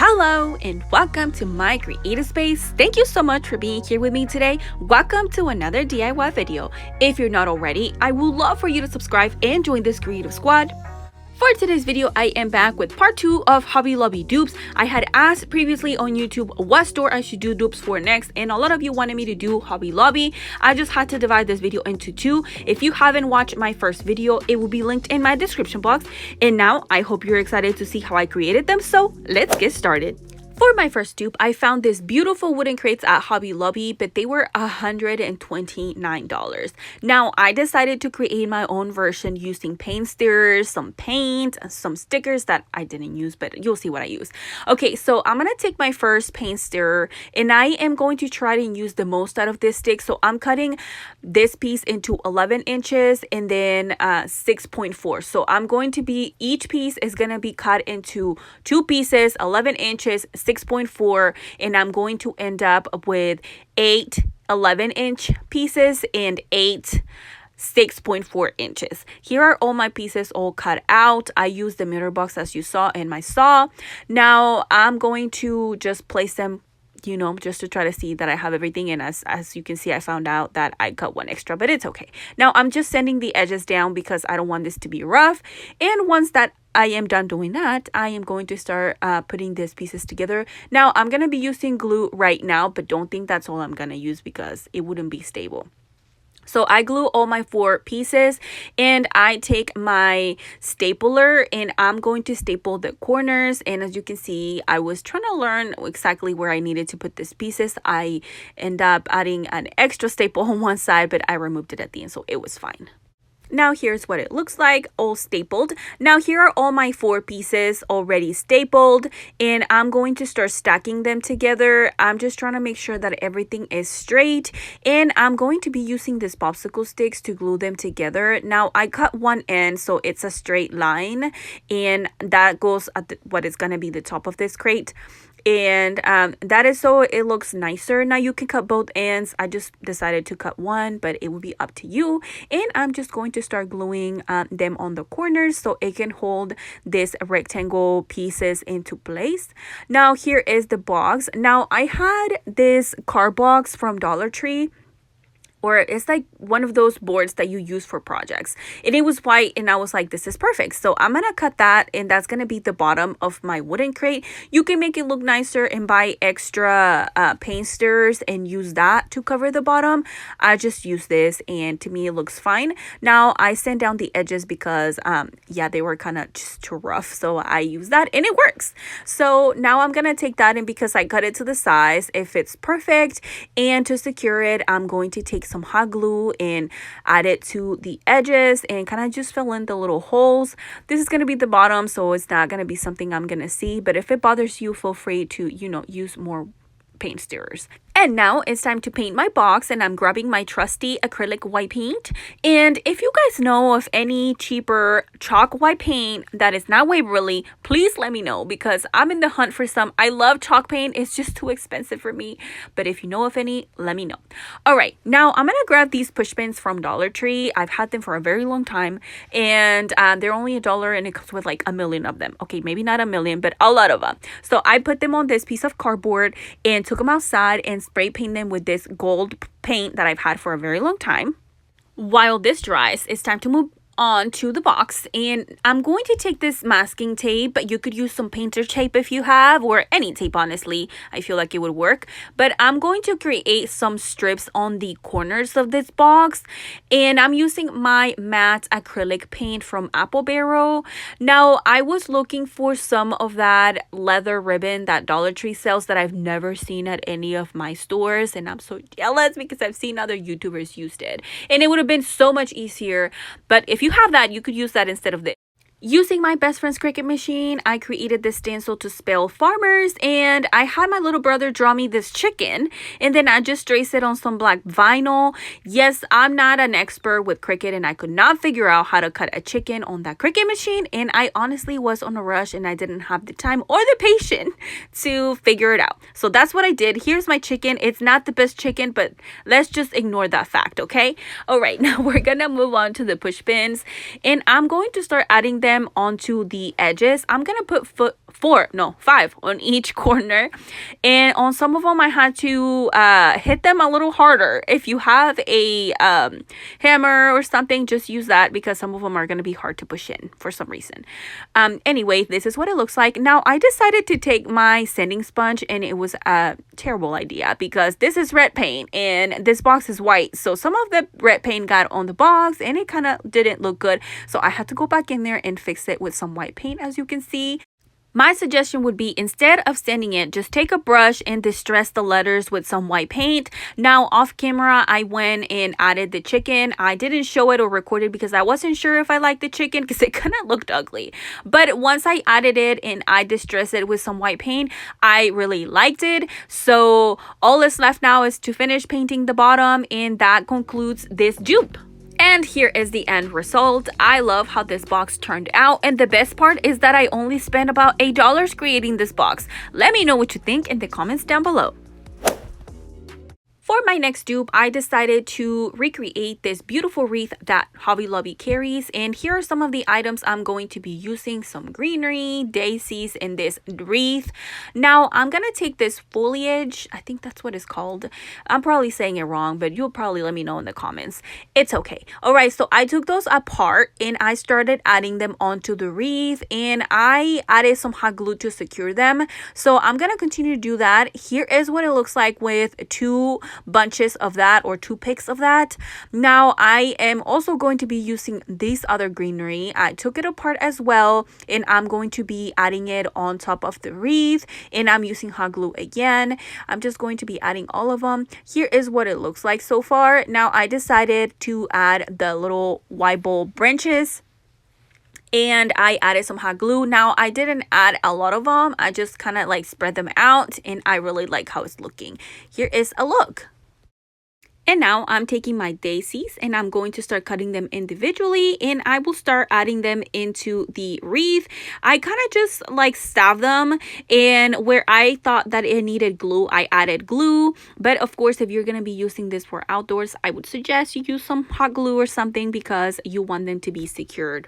Hello and welcome to my creative space. Thank you so much for being here with me today. Welcome to another DIY video. If you're not already, I would love for you to subscribe and join this creative squad. For today's video, I am back with part 2 of Hobby Lobby dupes. I had asked previously on YouTube what store I should do dupes for next, and a lot of you wanted me to do Hobby Lobby. I just had to divide this video into two. If you haven't watched my first video, it will be linked in my description box. And now I hope you're excited to see how I created them, so let's get started. For my first dupe, I found these beautiful wooden crates at Hobby Lobby, but they were $129. Now, I decided to create my own version using paint stirrers, some paint, and some stickers that I didn't use, but you'll see what I use. Okay, so I'm going to take my first paint stirrer, and I am going to try to use the most out of this stick. So I'm cutting this piece into 11 inches and then 6.4. So I'm going to be, each piece is going to be cut into two pieces, 11 inches, 6.4, and I'm going to end up with 8 11-inch pieces and 8 6.4 inches. Here are all my pieces all cut out. I used the mirror box as you saw in my saw. Now I'm going to just place them, you know, just to try to see that I have everything. And as you can see, I found out that I cut one extra, but it's okay. Now I'm just sanding the edges down because I don't want this to be rough. And once that I am done doing that, I am going to start putting these pieces together. Now I'm going to be using glue right now, but don't think that's all I'm going to use because it wouldn't be stable. So I glue all my 4 pieces, and I take my stapler and I'm going to staple the corners. And as you can see, I was trying to learn exactly where I needed to put these pieces. I end up adding an extra staple on one side, but I removed it at the end, so it was fine. Now here's what it looks like, all stapled. Now here are all my 4 pieces already stapled, and I'm going to start stacking them together. I'm just trying to make sure that everything is straight, and I'm going to be using these popsicle sticks to glue them together. Now I cut one end so it's a straight line, and that goes at what is going to be the top of this crate. And that is so it looks nicer. Now you can cut both ends. I just decided to cut one, but it will be up to you. And I'm just going to start gluing them on the corners so it can hold these rectangle pieces into place. Now here is the box. Now I had this card box from Dollartree, or it's like one of those boards that you use for projects, and it was white, and I was like, this is perfect. So I'm gonna cut that, and that's gonna be the bottom of my wooden crate. You can make it look nicer and buy extra paint stirrers and use that to cover the bottom. I just use this, and to me it looks fine. Now I sand down the edges because yeah, they were kind of just too rough, so I use that and it works. So now I'm gonna take that, and because I cut it to the size, it fits perfect. And to secure it, I'm going to take some hot glue and add it to the edges and kind of just fill in the little holes. This is going to be the bottom, so it's not going to be something I'm going to see, but if it bothers you, feel free to, you know, use more paint stirrers. And now it's time to paint my box, and I'm grabbing my trusty acrylic white paint. And if you guys know of any cheaper chalk white paint that is not Waverly, please let me know because I'm in the hunt for some. I love chalk paint. It's just too expensive for me. But if you know of any, let me know. All right, now I'm going to grab these push pins from Dollar Tree. I've had them for a very long time, and they're only $1, and it comes with like a million of them. Okay, maybe not a million, but a lot of them. So I put them on this piece of cardboard and took them outside and spray paint them with this gold paint that I've had for a very long time. While this dries, it's time to move on to the box, and I'm going to take this masking tape, but you could use some painter tape if you have, or any tape, honestly. I feel like it would work, but I'm going to create some strips on the corners of this box, and I'm using my matte acrylic paint from Apple Barrel. Now I was looking for some of that leather ribbon that Dollar Tree sells that I've never seen at any of my stores, and I'm so jealous because I've seen other YouTubers used it, and it would have been so much easier. But if you have that, you could use that instead of this. Using my best friend's Cricut machine, I created this stencil to spell farmers, and I had my little brother draw me this chicken, and then I just traced it on some black vinyl. Yes, I'm not an expert with Cricut, and I could not figure out how to cut a chicken on that Cricut machine, and I honestly was on a rush, and I didn't have the time or the patience to figure it out. So that's what I did. Here's my chicken. It's not the best chicken, but let's just ignore that fact, okay? All right, now we're gonna move on to the push pins, and I'm going to start adding them them onto the edges. I'm gonna put 5 on each corner, and on some of them I had to hit them a little harder. If you have a hammer or something, just use that, because some of them are going to be hard to push in for some reason. Anyway, this is what it looks like. Now I decided to take my sanding sponge, and it was a terrible idea because this is red paint and this box is white, so some of the red paint got on the box and it kind of didn't look good, so I had to go back in there and fix it with some white paint, as you can see. My suggestion would be, instead of sanding it, just take a brush and distress the letters with some white paint. Now, off camera, I went and added the chicken. I didn't show it or record it because I wasn't sure if I liked the chicken because it kind of looked ugly. But once I added it and I distressed it with some white paint, I really liked it. So all that's left now is to finish painting the bottom, and that concludes this dupe. And here is the end result. I love how this box turned out, and the best part is that I only spent about $8 creating this box. Let me know what you think in the comments down below. For my next dupe, I decided to recreate this beautiful wreath that Hobby Lobby carries, and here are some of the items I'm going to be using: some greenery, daisies, and this wreath. Now I'm gonna take this foliage, I think that's what it's called. I'm probably saying it wrong, but you'll probably let me know in the comments. It's okay. All right, so I took those apart and I started adding them onto the wreath, and I added some hot glue to secure them. So I'm gonna continue to do that. Here is what it looks like with two bunches of that, or two picks of that. Now I am also going to be using this other greenery. I took it apart as well, and I'm going to be adding it on top of the wreath, and I'm using hot glue again. I'm just going to be adding all of them. Here is what it looks like so far. Now I decided to add the little white bulb branches, and I added some hot glue. Now I didn't add a lot of them, I just kind of like spread them out, and I really like how it's looking. Here is a look. And now I'm taking my daisies and I'm going to start cutting them individually, and I will start adding them into the wreath. I kind of just like stab them, and where I thought that it needed glue, I added glue. But of course, if you're going to be using this for outdoors, I would suggest you use some hot glue or something because you want them to be secured.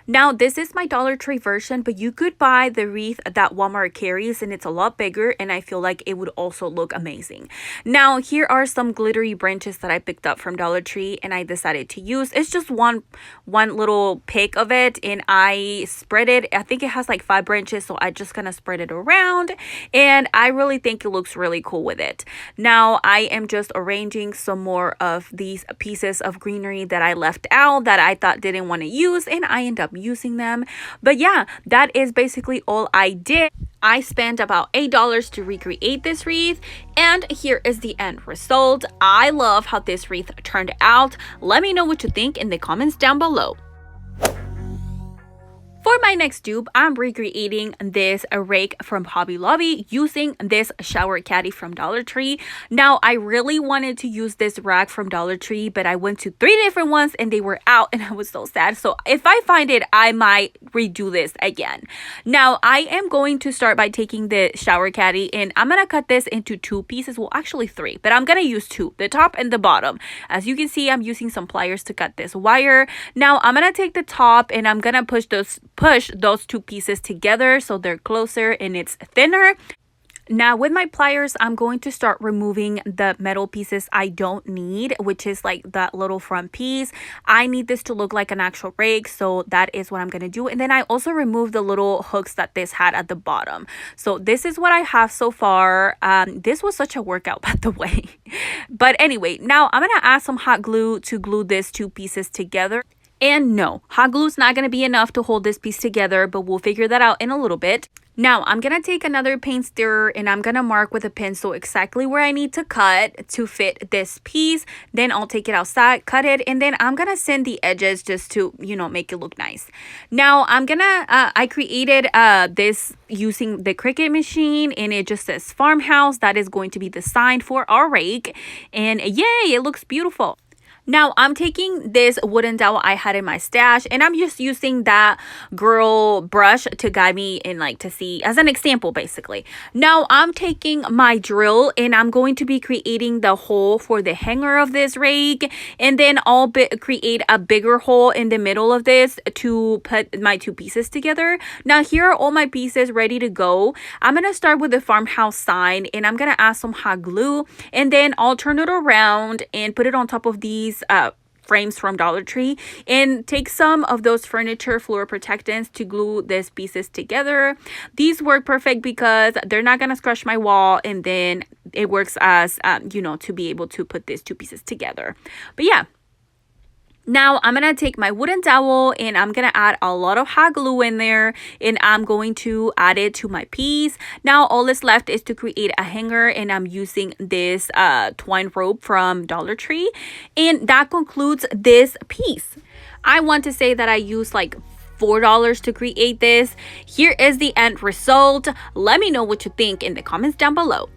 Now, this is my Dollartree version, but you could buy the wreath that Walmart carries, and it's a lot bigger, and I feel like it would also look amazing. Now, here are some glittery branches that I picked up from Dollartree, and I decided to use. It's just one little pick of it, and I spread it. I think it has like 5 branches, so I just kind of spread it around, and I really think it looks really cool with it. Now, I am just arranging some more of these pieces of greenery that I left out that I thought didn't want to use, and I ended up using them. But yeah, that is basically all I did. I spent about $8 to recreate this wreath, and here is the end result. I love how this wreath turned out. Let me know what you think in the comments down below. For my next dupe, I'm recreating this Rake from Hobby Lobby using this shower caddy from Dollar Tree. Now, I really wanted to use this rack from Dollar Tree, but I went to 3 different ones and they were out, and I was so sad. So if I find it, I might redo this again. Now, I am going to start by taking the shower caddy, and I'm going to cut this into 2 pieces. Well, actually 3, but I'm going to use 2, the top and the bottom. As you can see, I'm using some pliers to cut this wire. Now, I'm going to take the top and I'm going to push those 2 pieces together so they're closer and it's thinner. Now with my pliers, I'm going to start removing the metal pieces I don't need, which is like that little front piece. I need this to look like an actual rake, so that is what I'm going to do. And then I also removed the little hooks that this had at the bottom. So this is what I have so far. This was such a workout, by the way. But anyway, now I'm going to add some hot glue to glue these 2 pieces together. And no, hot glue is not going to be enough to hold this piece together, but we'll figure that out in a little bit. Now, I'm going to take another paint stirrer and I'm going to mark with a pencil exactly where I need to cut to fit this piece. Then I'll take it outside, cut it, and then I'm going to sand the edges just to, make it look nice. Now, I created this using the Cricut machine, and it just says Farmhouse. That is going to be the sign for our rake. And yay, it looks beautiful. Now I'm taking this wooden dowel I had in my stash, and I'm just using that girl brush to guide me in, like, to see as an example basically. Now I'm taking my drill and I'm going to be creating the hole for the hanger of this rake, and then I'll create a bigger hole in the middle of this to put my two pieces together. Now here are all my pieces ready to go. I'm gonna start with the farmhouse sign, and I'm gonna add some hot glue, and then I'll turn it around and put it on top of these frames from Dollartree, and take some of those furniture floor protectants to glue these pieces together. These work perfect because they're not gonna scratch my wall, and then it works as you know, to be able to put these two pieces together. But yeah, now I'm gonna take my wooden dowel and I'm gonna add a lot of hot glue in there, and I'm going to add it to my piece. Now all that's left is to create a hanger, and I'm using this twine rope from Dollartree, and that concludes this piece. I want to say that I used like $4 to create this. Here is the end result. Let me know what you think in the comments down below.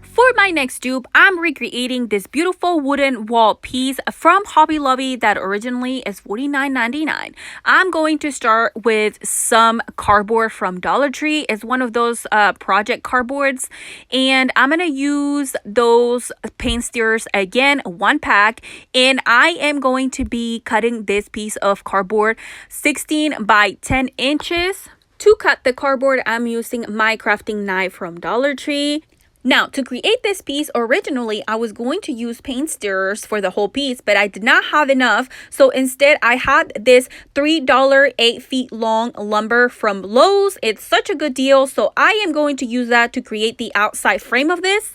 For my next dupe, I'm recreating this beautiful wooden wall piece from Hobby Lobby that originally is $49.99. I'm going to start with some cardboard from Dollar Tree. It's one of those project cardboards, and I'm going to use those paint stirrers again, 1 pack, and I am going to be cutting this piece of cardboard 16 by 10 inches. To cut the cardboard, I'm using my crafting knife from Dollar Tree. Now, to create this piece, originally I was going to use paint stirrers for the whole piece, but I did not have enough. So instead, I had this $3 8 feet long lumber from Lowe's. It's such a good deal. So I am going to use that to create the outside frame of this.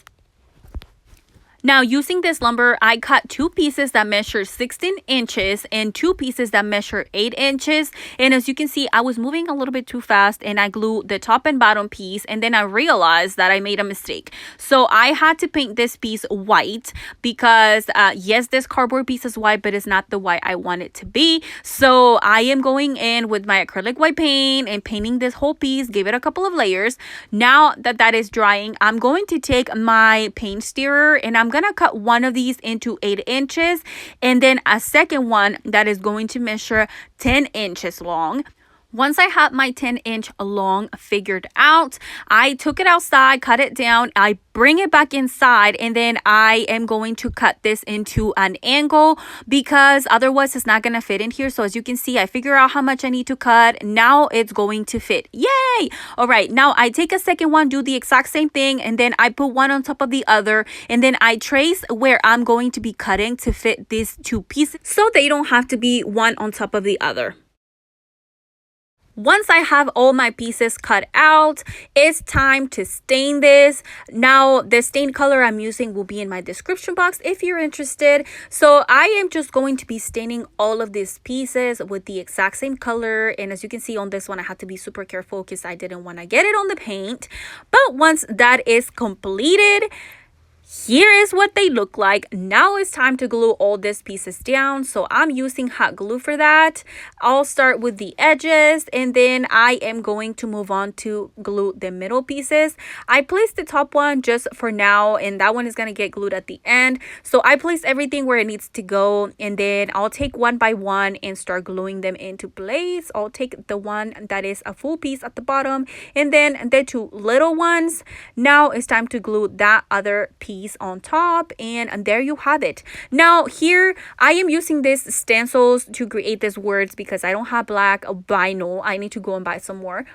Now, using this lumber, I cut 2 pieces that measure 16 inches and 2 pieces that measure 8 inches. And as you can see, I was moving a little bit too fast, and I glued the top and bottom piece, and then I realized that I made a mistake. So I had to paint this piece white because yes, this cardboard piece is white, but it's not the white I want it to be. So I am going in with my acrylic white paint and painting this whole piece, give it a couple of layers. Now that that is drying, I'm going to take my paint stirrer, and I'm gonna cut one of these into 8 inches, and then a second one that is going to measure 10 inches long. Once I had my 10-inch long figured out, I took it outside, cut it down, I bring it back inside, and then I am going to cut this into an angle because otherwise it's not going to fit in here. So as you can see, I figure out how much I need to cut. Now it's going to fit. Yay! All right, now I take a second one, do the exact same thing, and then I put one on top of the other, and then I trace where I'm going to be cutting to fit these 2 pieces so they don't have to be one on top of the other. Once I have all my pieces cut out, it's time to stain this. Now, the stain color I'm using will be in my description box if you're interested. So I am just going to be staining all of these pieces with the exact same color. And as you can see on this one, I had to be super careful because I didn't want to get it on the paint. But once that is completed, here is what they look like. Now it's time to glue all these pieces down. So I'm using hot glue for that. I'll start with the edges, and then I am going to move on to glue the middle pieces. I placed the top one just for now, and that one is going to get glued at the end. So I placed everything where it needs to go, and then I'll take one by one and start gluing them into place. I'll take the one that is a full piece at the bottom, and then the 2 little ones. Now it's time to glue that other piece on top, and there you have it. Now here I am using these stencils to create these words because I don't have black vinyl. I need to go and buy some more.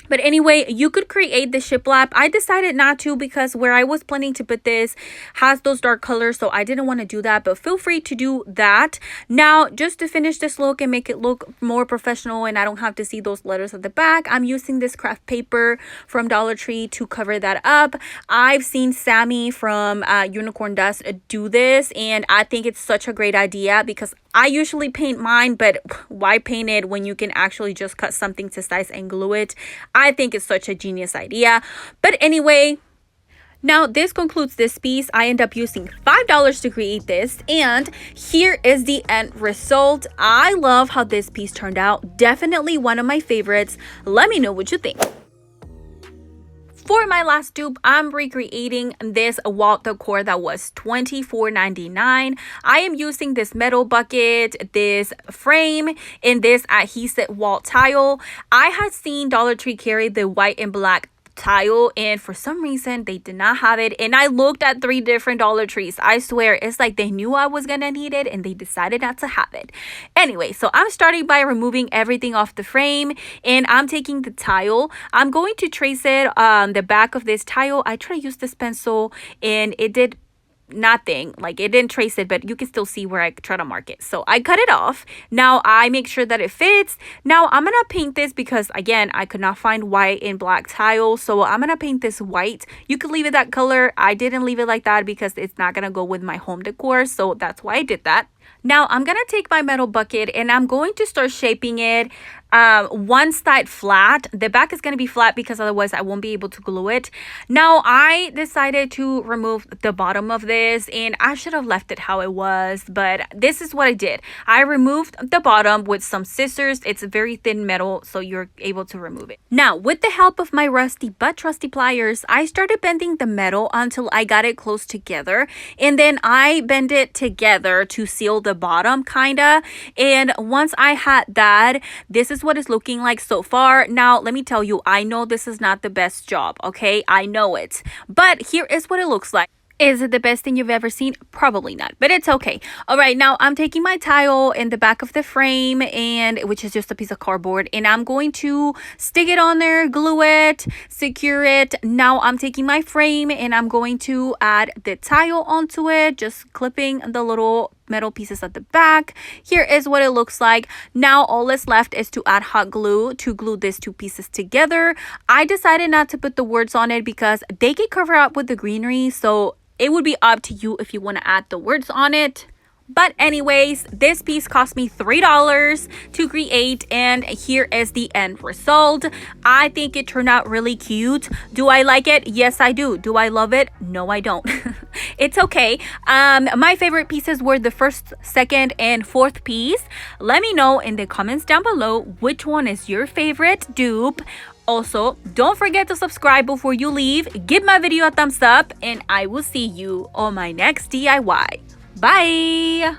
But anyway, you could create the shiplap. I decided not to because where I was planning to put this has those dark colors, so I didn't want to do that, but feel free to do that. Now, just to finish this look and make it look more professional and I don't have to see those letters at the back, I'm using this craft paper from Dollar Tree to cover that up. I've seen Sammy from Unicorn Dust do this, and I think it's such a great idea because I usually paint mine, but why paint it when you can actually just cut something to size and glue it? I think it's such a genius idea. But anyway, now this concludes this piece. I end up using $5 to create this, and here is the end result. I love how this piece turned out. Definitely one of my favorites. Let me know what you think. For my last dupe, I'm recreating this wall decor that was $24.99. I am using this metal bucket, this frame, and this adhesive wall tile. I had seen Dollar Tree carry the white and black tile, and for some reason they did not have it, and I looked at 3 different Dollar Trees. I swear it's like they knew I was gonna need it and they decided not to have it. Anyway, so I'm starting by removing everything off the frame, and I'm taking the tile. I'm going to trace it on the back of this tile. I try to use this pencil and it did nothing, like it didn't trace it, but you can still see where I try to mark it. So I cut it off. Now I make sure that it fits. Now I'm gonna paint this because again I could not find white and black tile, so I'm gonna paint this white. You could leave it that color. I didn't leave it like that because it's not gonna go with my home decor, so that's why I did that. Now I'm gonna take my metal bucket and I'm going to start shaping it. One side flat, the back is going to be flat because otherwise I won't be able to glue it. Now I decided to remove the bottom of this, and I should have left it how it was, but this is what I did. I removed the bottom with some scissors. It's very thin metal, so you're able to remove it. Now with the help of my rusty but trusty pliers, I started bending the metal until I got it close together, and then I bend it together to seal the bottom kinda. And once I had that, this is what it's looking like so far. Now let me tell you, I know this is not the best job, okay? I know it, but here is what it looks like. Is it the best thing you've ever seen? Probably not, but it's okay. All right, now I'm taking my tile in the back of the frame, and which is just a piece of cardboard, and I'm going to stick it on there, glue it, secure it. Now I'm taking my frame and I'm going to add the tile onto it, just clipping the little metal pieces at the back. Here is what it looks like. Now all that's left is to add hot glue to glue these 2 pieces together. I decided not to put the words on it because they get covered up with the greenery, so it would be up to you if you want to add the words on it. But anyways, this piece cost me $3 to create, and here is the end result. I think it turned out really cute. Do I like it? Yes, I do. Do I love it? No, I don't. It's okay. My favorite pieces were the first, second, and 4th piece. Let me know in the comments down below which one is your favorite dupe. Also, don't forget to subscribe before you leave. Give my video a thumbs up, and I will see you on my next DIY. Bye!